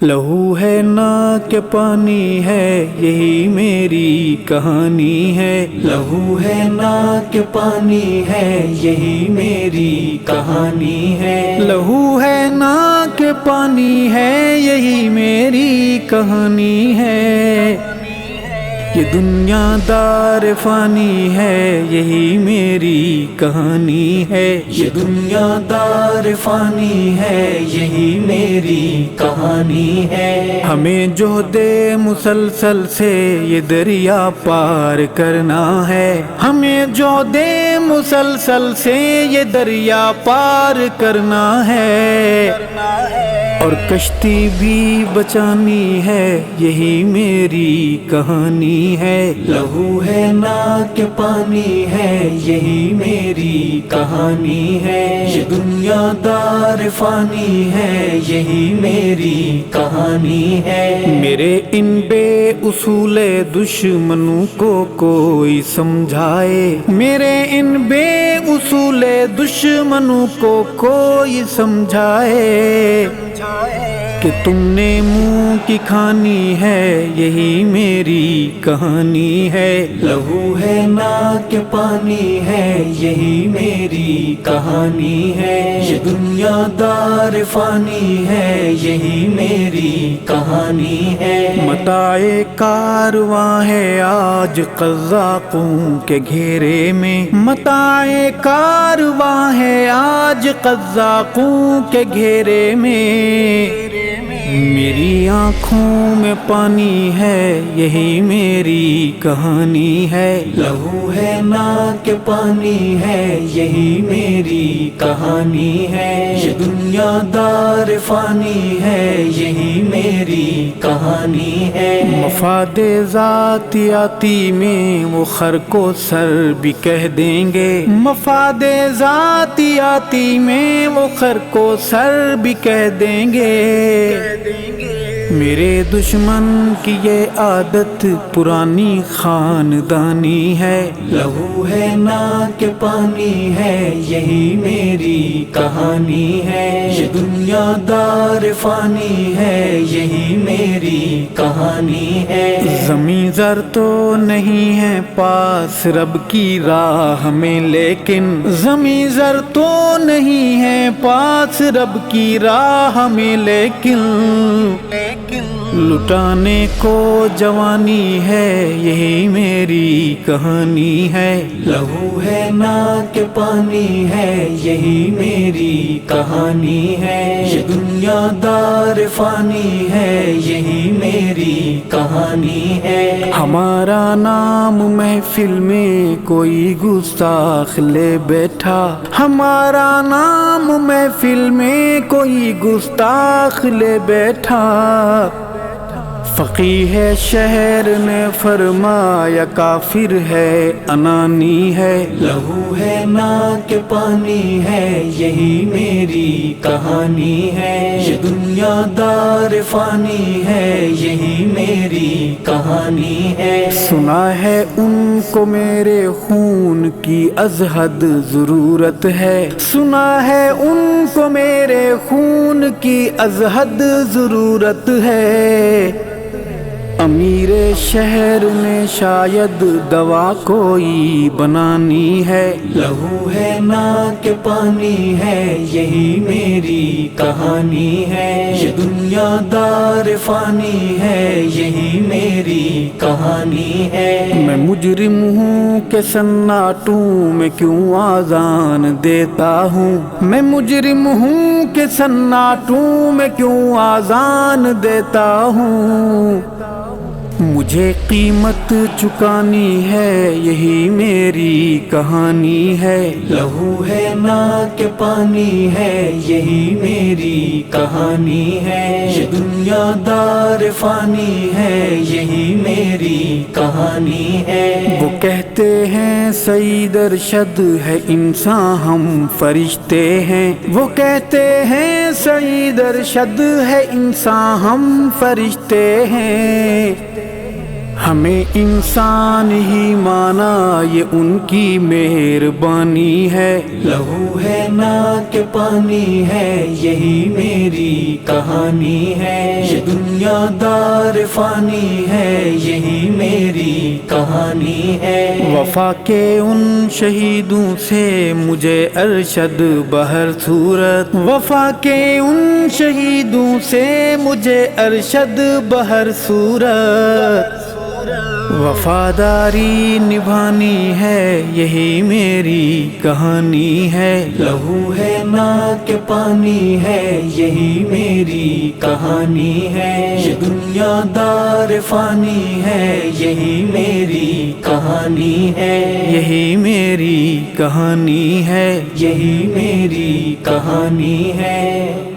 لہو ہے نہ کہ پانی ہے یہی میری کہانی ہے، لہو ہے نہ کہ پانی ہے یہی میری کہانی ہے، لہو ہے نہ کہ پانی ہے یہی میری کہانی ہے، یہ دنیا دار فانی ہے یہی میری کہانی ہے، یہ دنیا دار فانی ہے یہی میری کہانی ہے، ہمیں جہد مسلسل سے یہ دریا پار کرنا ہے، ہمیں جہد مسلسل سے یہ دریا پار کرنا ہے، اور کشتی بھی بچانی ہے یہی میری کہانی ہے، لہو ہے نہ کہ پانی ہے یہی میری کہانی ہے، یہ دنیا دار فانی ہے یہی میری کہانی ہے، میرے ان بے اصول دشمنوں کو کوئی سمجھائے، میرے ان بے اصول دشمنوں کو کوئی سمجھائے کہ تم نے منہ کی کھانی ہے یہی میری کہانی ہے، لہو ہے نہ کہ پانی ہے یہی میری کہانی ہے، یہ دنیا دار فانی ہے یہی میری کہانی ہے، متاع کارواں ہے آج قزاقوں کے گھیرے میں، متاع کارواں ہے آج قزاقوں کے گھیرے میں، میری آنکھوں میں پانی ہے یہی میری کہانی ہے، لہو ہے نہ کہ پانی ہے یہی میری کہانی ہے، یہ دنیا دار فانی ہے یہی میری کہانی ہے، مفاد ذاتیاتی میں وہ خر کو سر بھی کہہ دیں گے، مفاد ذاتیاتی میں وہ خر کو سر بھی کہہ دیں گے، میرے دشمن کی یہ عادت پرانی خاندانی ہے، لہو ہے نہ کہ پانی ہے یہی میری کہانی ہے، یہ دنیا دار فانی ہے یہی میری کہانی ہے، زمیں زر تو نہیں ہے پاس رب کی راہ میں، لیکن زمیں زر تو نہیں ہے پاس رب کی راہ میں، لیکن لٹانے کو جوانی ہے یہی میری کہانی ہے، لہو ہے نہ کہ پانی ہے یہی میری کہانی ہے، یہ دنیا دار فانی ہے یہی میری کہانی ہے، ہمارا نام محفل میں کوئی گستاخ لے بیٹھا، ہمارا نام محفل میں کوئی گستاخ لے بیٹھا، فقیہ شہر نے فرمایا کافر ہے انانی ہے، لہو ہے نہ کہ پانی ہے یہی میری کہانی ہے، یہ دنیا دار فانی ہے یہی میری کہانی ہے، سنا ہے ان کو میرے خون کی از حد ضرورت ہے، سنا ہے ان کو میرے خون کی از حد ضرورت ہے، امیر شہر نے شاید دوا کوئی بنانی ہے، لہو ہے نہ کہ پانی ہے یہی میری کہانی ہے، یہ دنیا دار فانی ہے یہی میری کہانی ہے، میں مجرم ہوں کہ سناٹوں میں کیوں آذان دیتا ہوں، میں مجرم ہوں کہ سناٹوں میں کیوں آذان دیتا ہوں، مجھے قیمت چکانی ہے یہی میری کہانی ہے، لہو ہے نہ کہ پانی ہے یہی میری کہانی ہے، یہ دنیا دار فانی ہے یہی میری کہانی ہے، وہ کہتے ہیں سعید ارشد ہے انسان ہم فرشتے ہیں، وہ کہتے ہیں سعید ارشد ہے انسان ہم فرشتے ہیں، ہمیں انسان ہی مانا یہ ان کی مہربانی ہے، لہو ہے نا کہ پانی ہے یہی میری کہانی ہے، یہ دنیا دار فانی ہے یہی میری کہانی ہے، وفا کے ان شہیدوں سے مجھے ارشد بہر صورت، وفا کے ان شہیدوں سے مجھے ارشد بہر صورت، وفاداری نبھانی ہے یہی میری کہانی ہے، لہو ہے نا کہ پانی ہے یہی میری کہانی ہے، یہ دنیا دار فانی ہے یہی میری کہانی ہے، یہی میری کہانی ہے، یہی میری کہانی ہے۔